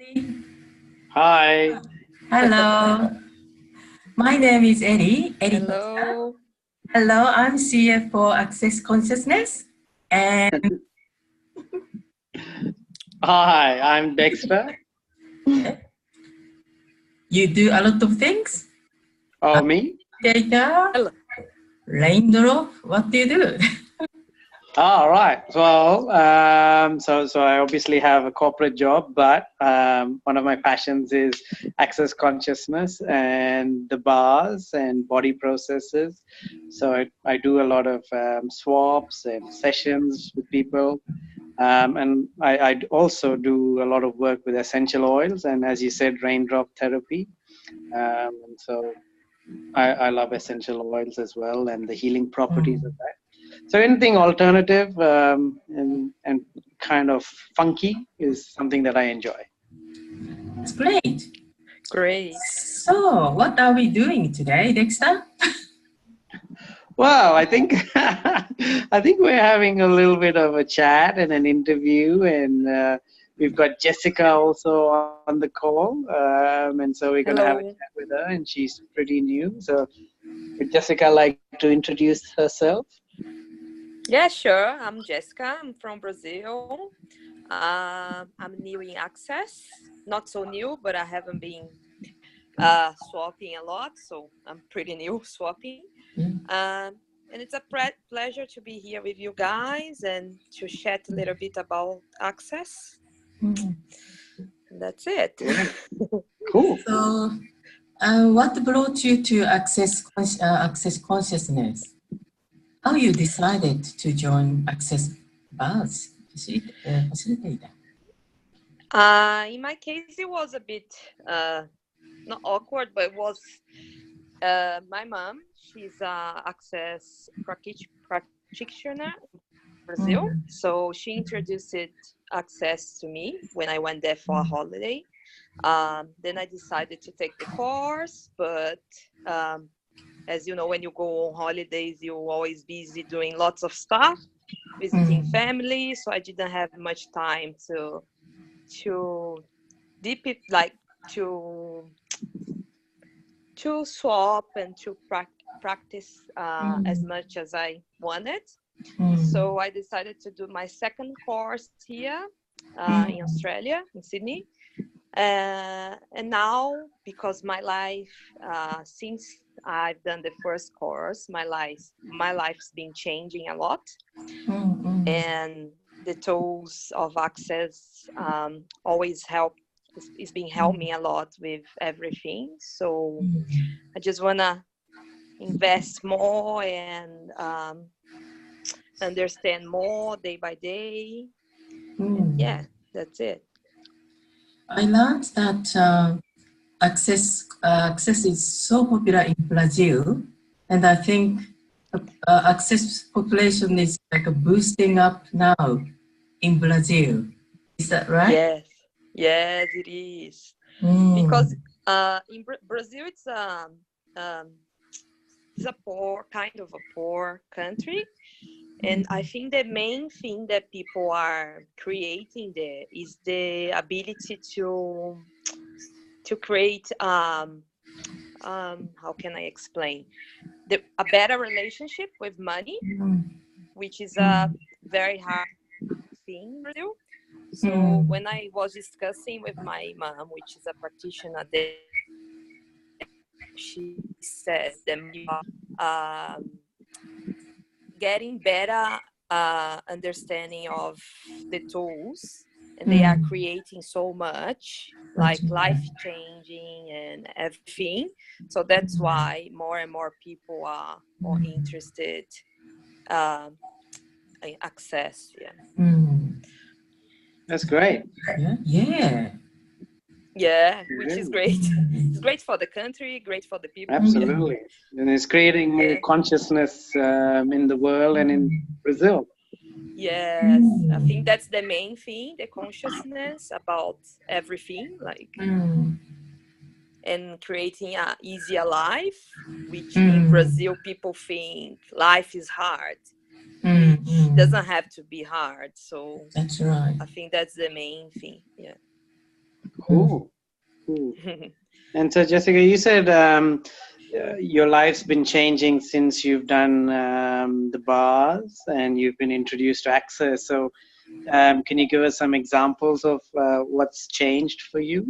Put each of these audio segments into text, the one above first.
everybody. Hi. Hello. My name is Ellie Costa. Hello. Hello, I'm CFO Access Consciousness. And Hi, I'm Dexter. you do a lot of things. Oh, me? Data, Hello. raindrop, what do you do? All right. Well, so I obviously have a corporate job, but one of my passions is access consciousness and the bars and body processes. So I do a lot of swaps and sessions with people. And I also do a lot of work with essential oils and, as you said, raindrop therapy. And so I love essential oils as well and the healing properties of that. So anything alternative and kind of funky is something that I enjoy. That's great. Great. So, what are we doing today, Dexter? Well, I think I think we're having a little bit of a chat and an interview, and we've got Jessica also on the call, and so we're going to have a Hello. chat with her, and she's pretty new. So, would Jessica like to introduce herself? Yeah, sure. I'm Jessica. I'm from Brazil. I'm new in Access. Not so new, but I haven't been swapping a lot, so I'm pretty new swapping. And it's a pleasure to be here with you guys and to chat a little bit about Access. That's it. Yeah. Cool. So, what brought you to Access Consciousness? How you decided to join Access Bars facilitator? In my case, it was a bit not awkward, but it was my mom. She's a access practitioner in Brazil, so she introduced access to me when I went there for a holiday. Then I decided to take the course, but as you know, when you go on holidays, you're always busy doing lots of stuff, visiting family, so I didn't have much time to deep it, like to swap and to practice as much as I wanted. So I decided to do my second course here in Australia, in Sydney. And now, because my life, since I've done the first course, my life's been changing a lot, and the tools of access always help. It's been helping me a lot with everything. So I just wanna invest more and understand more day by day. And yeah, that's it. I learned that access is so popular in Brazil, and I think access population is like a boosting up now in Brazil. Is that right? Yes, it is. Because in Brazil, it's a poor kind of a poor country, and I think the main thing that people are creating there is the ability to create how can I explain a better relationship with money, which is a very hard thing in Brazil. So when I was discussing with my mom, which is a practitioner there, she said that getting better understanding of the tools, and they are creating so much, like life changing and everything. So that's why more and more people are more interested in access. That's great. Yeah. Which is great. It's great for the country, great for the people. Absolutely. And it's creating more consciousness in the world and in Brazil. Yes, I think that's the main thing, the consciousness about everything, like, and creating an easier life, which in Brazil people think life is hard, which doesn't have to be hard. So that's right. I think that's the main thing. Yeah. Cool. Cool. And so, Jessica, you said your life's been changing since you've done the bars and you've been introduced to Access. So, can you give us some examples of what's changed for you?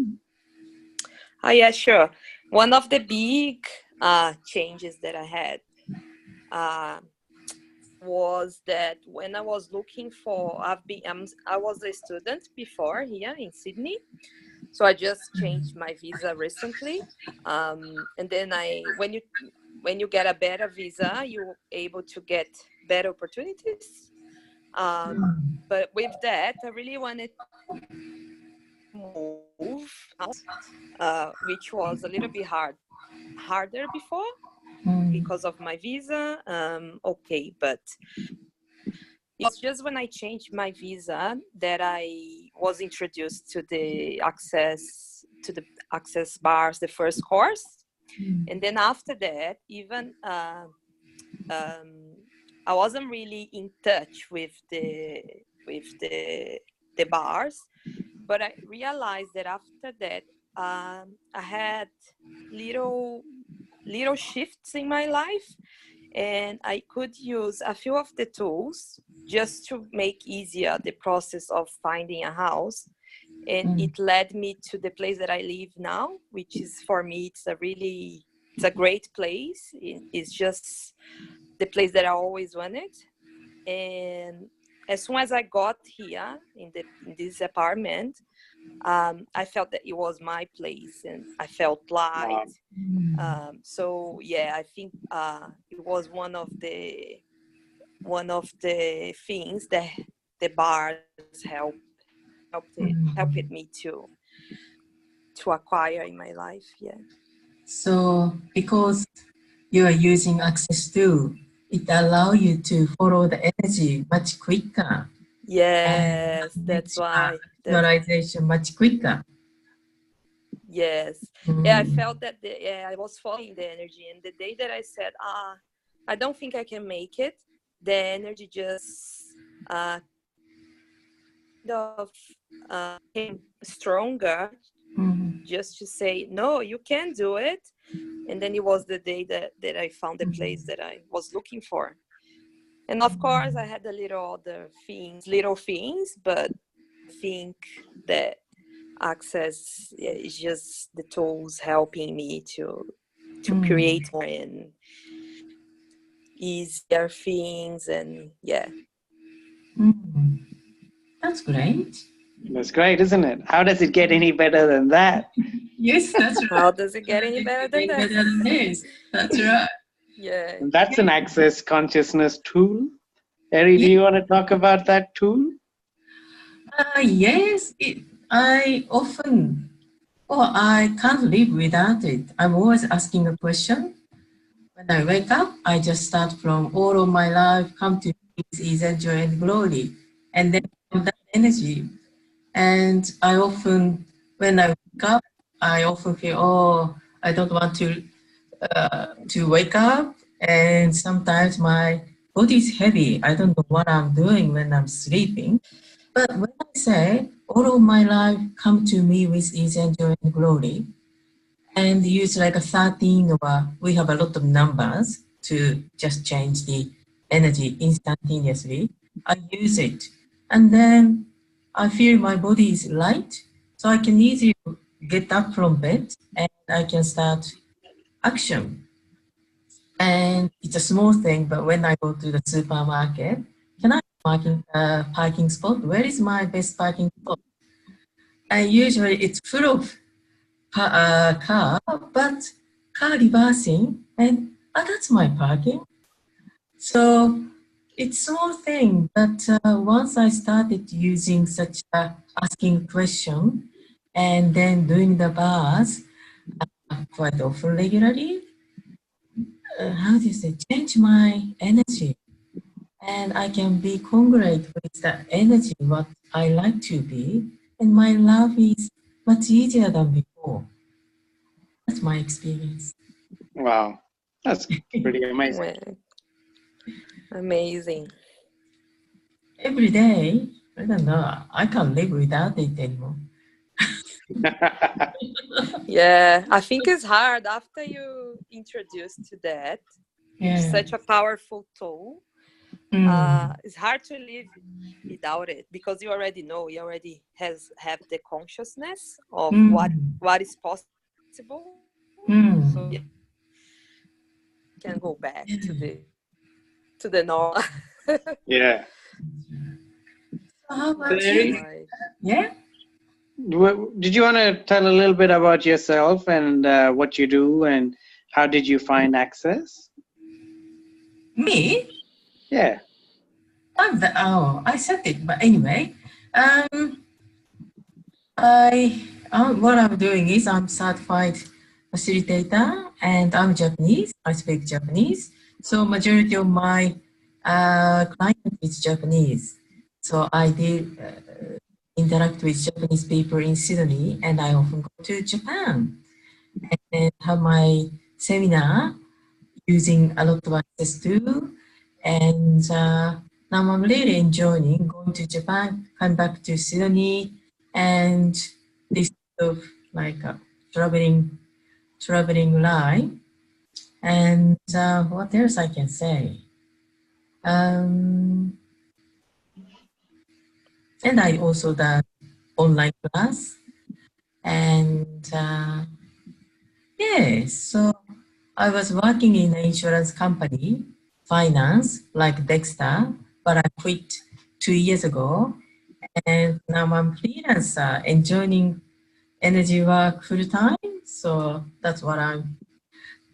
Oh, yeah, sure. One of the big changes that I had was that when I was looking for, I was a student before here in Sydney. So I just changed my visa recently. And then when you get a better visa, you're able to get better opportunities. But with that, I really wanted to move out, which was a little bit harder before because of my visa. Okay, but it's just when I changed my visa that I was introduced to the access bars, the first course. And then after that, even I wasn't really in touch with the bars, but I realized that after that, I had little shifts in my life, and I could use a few of the tools just to make easier the process of finding a house. And it led me to the place that I live now, which is, for me, it's a great place. It's just the place that I always wanted. And as soon as I got here in this apartment, I felt that it was my place, and I felt light. So yeah, I think it was one of the things that the bars helped me to acquire in my life. Yeah. So because you are using Access tool, it allows you to follow the energy much quicker. Yes, that's why. Visualization much quicker. Yes. Yeah, I felt that I was following the energy, and the day that I said, I don't think I can make it, the energy just came stronger, just to say, no, you can do it. And then it was the day that I found the place that I was looking for. And of course, I had a little things, but I think that Access is just the tools helping me to create more and easier things. And yeah. That's great. That's great, isn't it? How does it get any better than that? Yes, that's right. How does it get any better than that? Better than this. That's right. Yeah. And that's an Access consciousness tool. Eri, do you want to talk about that tool? Yes, I can't live without it. I'm always asking a question. When I wake up, I just start from all of my life, come to peace, ease, and joy, and glory. And then that energy. And I often, when I wake up, I often feel, I don't want to wake up. And sometimes my body is heavy. I don't know what I'm doing when I'm sleeping. But when I say, all of my life come to me with ease and joy and glory, and use like a 13, or we have a lot of numbers to just change the energy instantaneously. I use it. And then I feel my body is light, so I can easily get up from bed and I can start action. And it's a small thing, but when I go to the supermarket, can I parking spot? Where is my best parking spot? And usually it's full of car, but car reversing, and that's my parking. So it's small thing, but once I started using such asking question and then doing the bars quite often regularly, how do you say, change my energy. And I can be congruent with the energy what I like to be, and my love is much easier than before. That's my experience. Wow, that's pretty amazing. Amazing. Every day, I don't know, I can't live without it anymore. Yeah, I think it's hard after you introduce to that. It's such a powerful tool. It's hard to live without it because you already know, you already have the consciousness of what is possible. So yeah, can go back to the normal. Yeah. How about Larry, you? Yeah. did you want to tell a little bit about yourself and what you do and how did you find Access? Me? Yeah. I said it, but anyway, what I'm doing is I'm certified facilitator and I'm Japanese. I speak Japanese. So majority of my client is Japanese. So I did interact with Japanese people in Sydney and I often go to Japan and have my seminar using a lot of Access too. And now I'm really enjoying going to Japan, come back to Sydney, and this sort of like traveling life. And what else I can say? And I also done online class. And yes, so I was working in an insurance company, finance, like Dexter, but I quit 2 years ago. And now I'm freelancer, enjoying energy work full time. So that's what I'm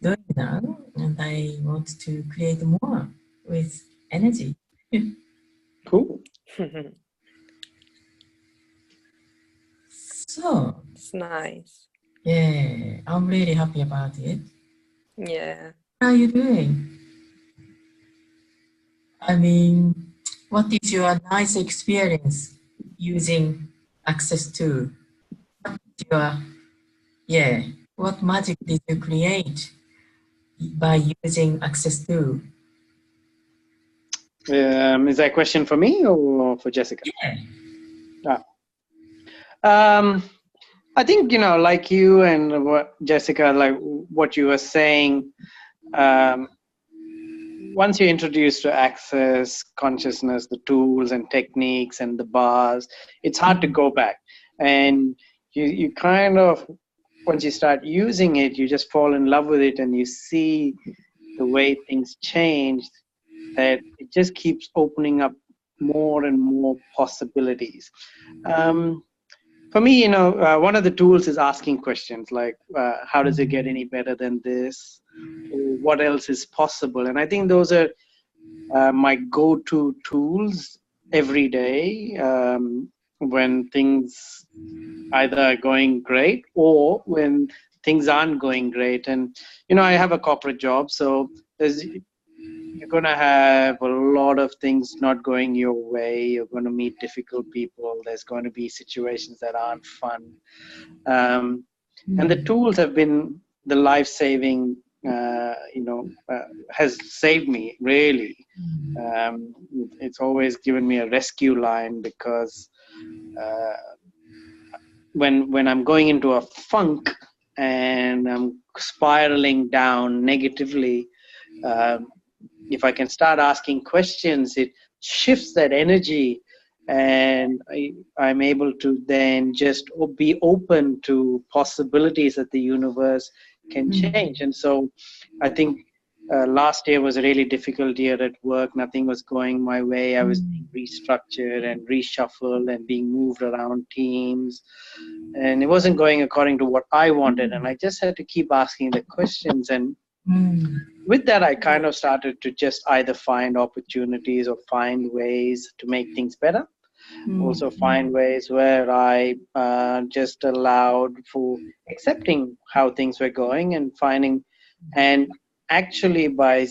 doing now. And I want to create more with energy. Cool. So It's nice. yeah, I'm really happy about it. Yeah. What are you doing? I mean, what is your nice experience using Access to? Your, yeah, what magic did you create by using Access to? Is that a question for me or for Jessica? Yeah. I think, like you and what Jessica, like what you were saying, once you're introduced to Access, consciousness, the tools and techniques and the bars, it's hard to go back. And you kind of, once you start using it, you just fall in love with it and you see the way things change, that it just keeps opening up more and more possibilities. For me, one of the tools is asking questions like, how does it get any better than this? Or what else is possible? And I think those are my go-to tools every day when things either are going great or when things aren't going great. And, I have a corporate job, so you're going to have a lot of things not going your way. You're going to meet difficult people. There's going to be situations that aren't fun. And the tools have been the life-saving, has saved me, really. It's always given me a rescue line because when I'm going into a funk and I'm spiraling down negatively, if I can start asking questions, it shifts that energy, and I'm able to then just be open to possibilities that the universe can change. And so I think last year was a really difficult year at work. Nothing was going my way. I was being restructured and reshuffled and being moved around teams. And it wasn't going according to what I wanted. And I just had to keep asking the questions. And with that, I kind of started to just either find opportunities or find ways to make things better. Also find ways where I just allowed for accepting how things were going and finding, and actually by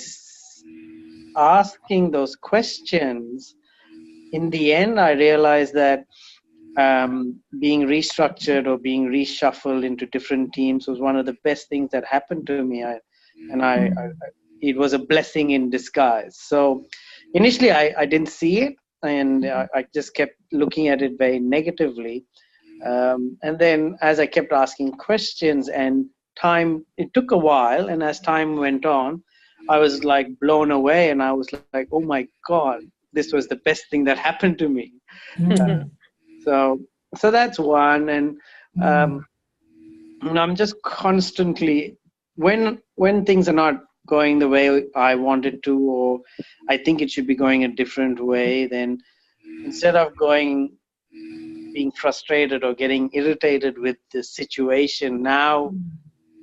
asking those questions, in the end, I realized that being restructured or being reshuffled into different teams was one of the best things that happened to me. It was a blessing in disguise. So initially I didn't see it, and I just kept looking at it very negatively. And then as I kept asking questions and it took a while. And as time went on, I was like blown away, and I was like, oh my God, this was the best thing that happened to me. So that's one. And I'm just constantly, when things are not going the way I wanted to, or I think it should be going a different way, then instead of being frustrated or getting irritated with the situation, now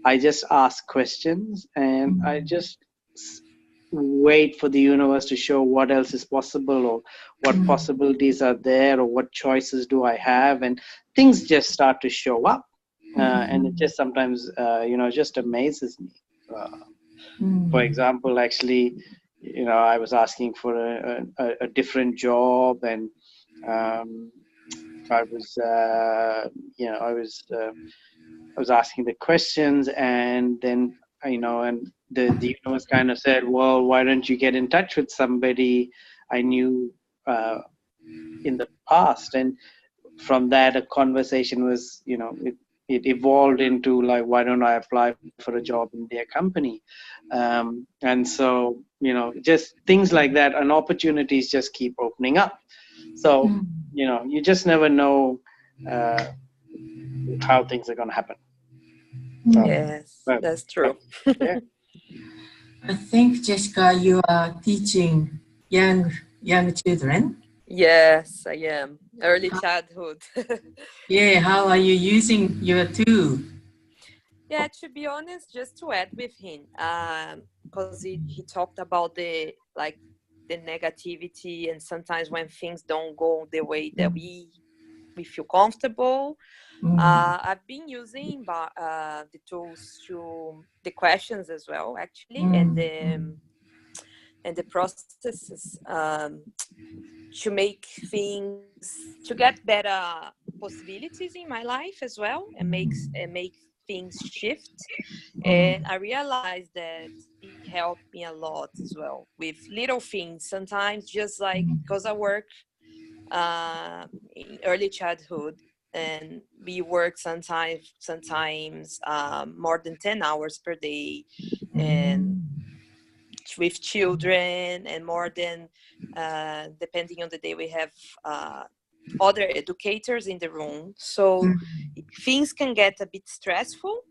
I just ask questions, and I just wait for the universe to show what else is possible, or what possibilities are there, or what choices do I have, and things just start to show up. And it just sometimes, just amazes me. For example, actually, I was asking for a different job, and I was, I was asking the questions, and then, and the universe kind of said, well, why don't you get in touch with somebody I knew in the past? And from that, a conversation was, it evolved into like, why don't I apply for a job in their company? And so, just things like that, and opportunities just keep opening up. So, you just never know how things are going to happen. Yes, that's true. Yeah. I think, Jessica, you are teaching young children. Yes, I am. Early childhood. Yeah, how are you using your tool? Yeah, to be honest, just to add with him, because he talked about the negativity, and sometimes when things don't go the way that we feel comfortable. I've been using the tools to the questions as well, actually, and the processes to make things, to get better possibilities in my life as well, and make things shift. And I realized that it helped me a lot as well with little things. Sometimes just like, because I work in early childhood, and we work sometimes more than 10 hours per day, and with children, and more than depending on the day, we have other educators in the room, so things can get a bit stressful.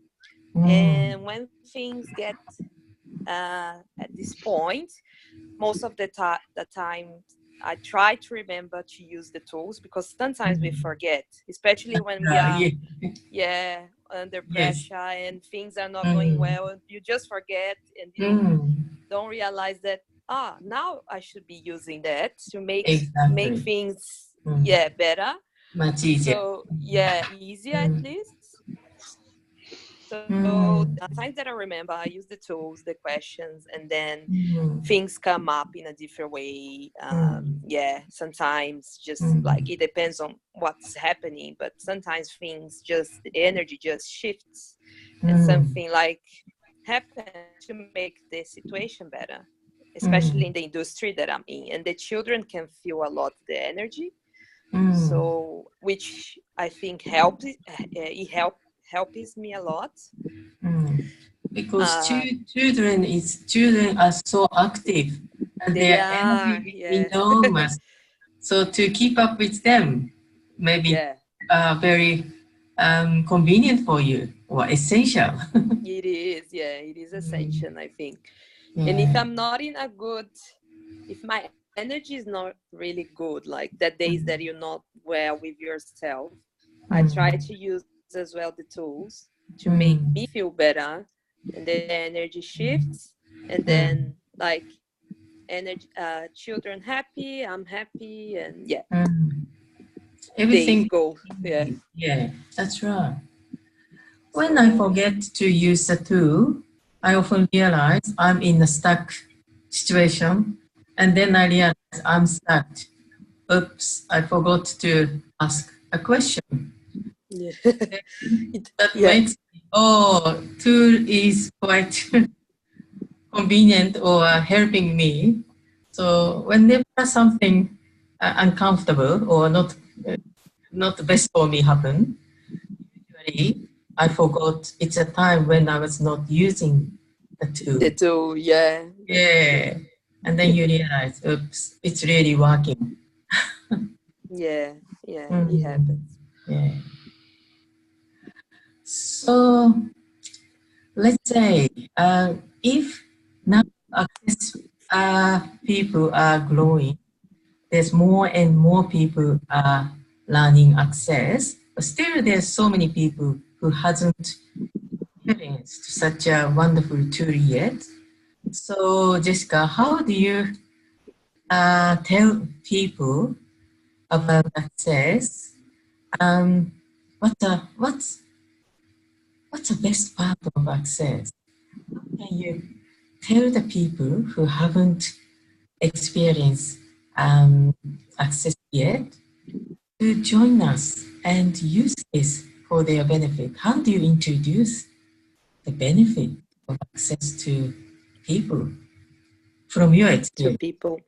And when things get at this point, most of the time I try to remember to use the tools, because sometimes we forget, especially when we are under pressure and things are not going well. You just forget, and you don't realize that now I should be using that to make things better, Much easier. so easier at least. So times that I remember, I use the tools, the questions, and then things come up in a different way. Sometimes just like, it depends on what's happening, but sometimes things the energy just shifts, and something like happens to make the situation better, especially in the industry that I'm in, and the children can feel a lot the energy. So, which I think helps me a lot. Because children are so active, and their energy is enormous. So to keep up with them, maybe very convenient for you, or essential. It is essential, I think. And if I'm not if my energy is not really good, like that days that you're not well with yourself, I try to use as well the tools to make me feel better, and the energy shifts, and then like energy, children happy, I'm happy, and Everything goes. That's right. When I forget to use the tool, I often realize I'm in a stuck situation, and then I realize I'm stuck. Oops, I forgot to ask a question. That makes tool is quite convenient or helping me. So whenever something uncomfortable or not not the best for me happen. Usually, I forgot it's a time when I was not using the tool. The tool, yeah. Yeah. And then you realize, oops, it's really working. Yeah, it happens. Yeah. So let's say if now access people are growing, there's more and more people are learning access, but still there's so many people who hasn't experienced such a wonderful tool yet. So Jessica, how do you tell people about access? What's the best part of access? Can you tell the people who haven't experienced access yet to join us and use this for their benefit? How do you introduce the benefit of access to people from your To experience? people.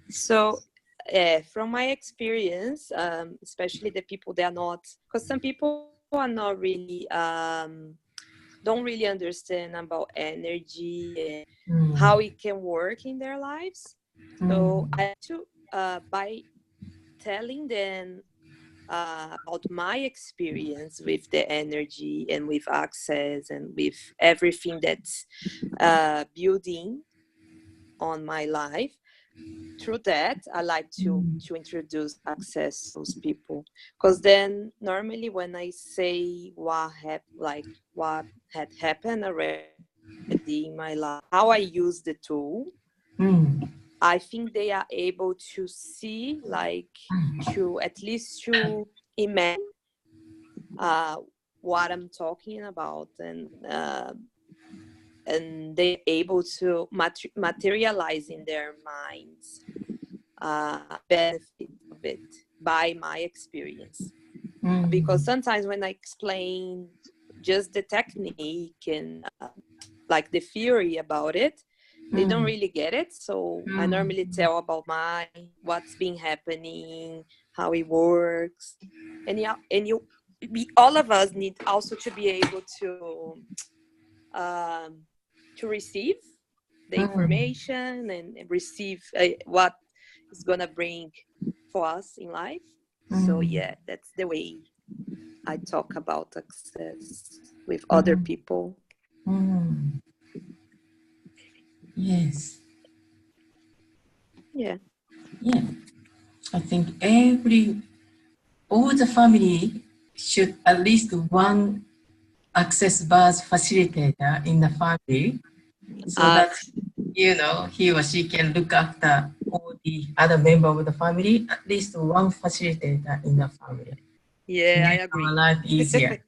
So from my experience, especially the people that are not, because some people are not really don't really understand about energy and how it can work in their lives. So I like to by telling them about my experience with the energy and with access and with everything that's building on my life. Through that, I like to introduce access to those people, because then normally when I say what had happened already in my life, how I use the tool, I think they are able to see, like, to at least to imagine what I'm talking about, and they're able to materialize in their minds benefit of it by my experience. Because sometimes when I explain just the technique and like the theory about it, they don't really get it. So I normally tell about what's been happening, how it works, and all of us need also to be able to receive the information and receive what is gonna bring for us in life. So yeah, that's the way I talk about access with other people. Yes. Yeah. I think all the family should at least one access bars facilitator in the family, so that he or she can look after all the other members of the family. At least one facilitator in the family. Yeah, I agree. Our life easier.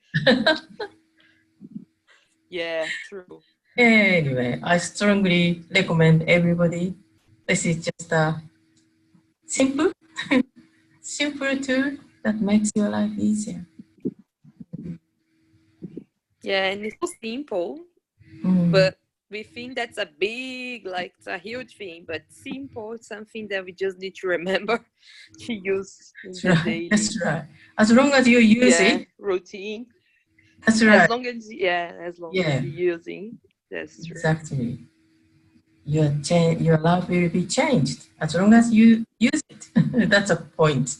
Yeah, true. Anyway, I strongly recommend everybody. This is just a simple tool that makes your life easier. Yeah, and it's so simple, but we think that's a big, like, it's a huge thing, but simple, it's something that we just need to remember to use in the daily. That's right. As long as you use it. Routine. That's right. As long as you're using, that's true. Exactly. Your life will be changed as long as you use it. That's a point.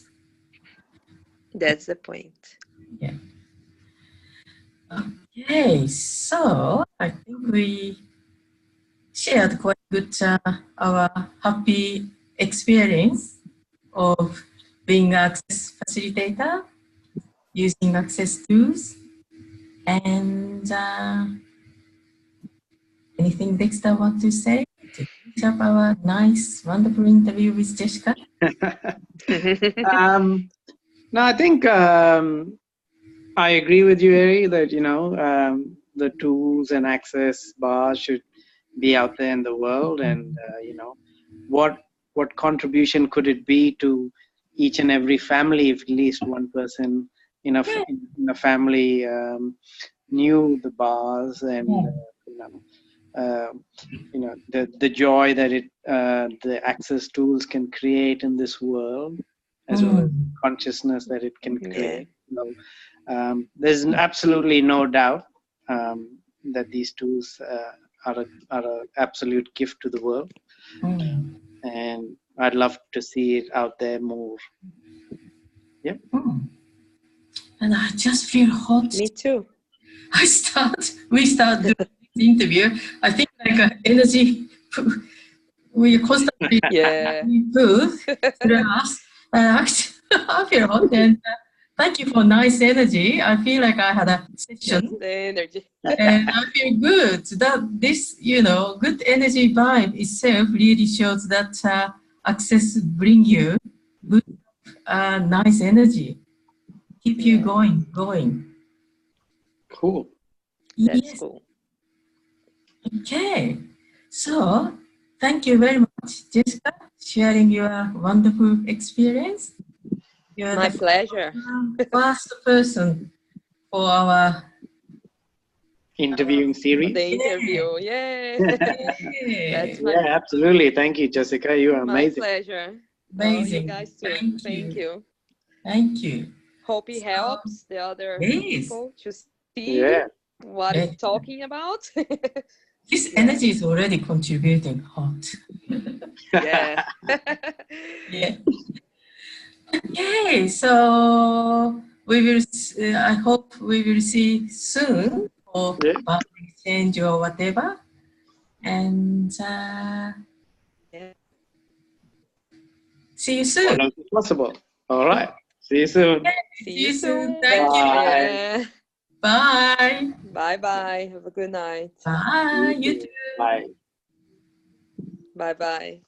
That's the point. Yeah. Okay, so I think we shared quite good our happy experience of being an access facilitator, using access tools, and anything Dexter want to say to finish up our nice, wonderful interview with Jessica? No, I think I agree with you, Ari, that the tools and access bars should be out there in the world, and what contribution could it be to each and every family if at least one person in a family knew the bars and the joy that the access tools can create in this world. as well as consciousness that it can create. So, there's absolutely no doubt that these tools are an absolute gift to the world, and I'd love to see it out there more. Yep. And I just feel hot. Me too. We start doing this interview. I think like energy, we constantly move through us. I feel hot, and thank you for nice energy. I feel like I had a session. That's the energy. And I feel good that this, good energy vibe itself really shows that Access bring you good, nice energy. Keep you going. Cool. That's cool. Okay. So, thank you very much, Jessica, sharing your wonderful experience. You're My pleasure. First person for our interviewing series. The interview, That's absolutely. Thank you, Jessica. You are amazing. My pleasure. Amazing. You guys too. Thank you. Thank you. Hope it helps the other people to see what I'm talking about. This energy is already contributing hot. Yeah. Okay, so we will. I hope we will see soon for exchange or whatever. And see you soon. As possible. All right. See you soon. See you soon. Thank you. Bye. Bye. Have a good night. Bye. You too. Bye. Bye.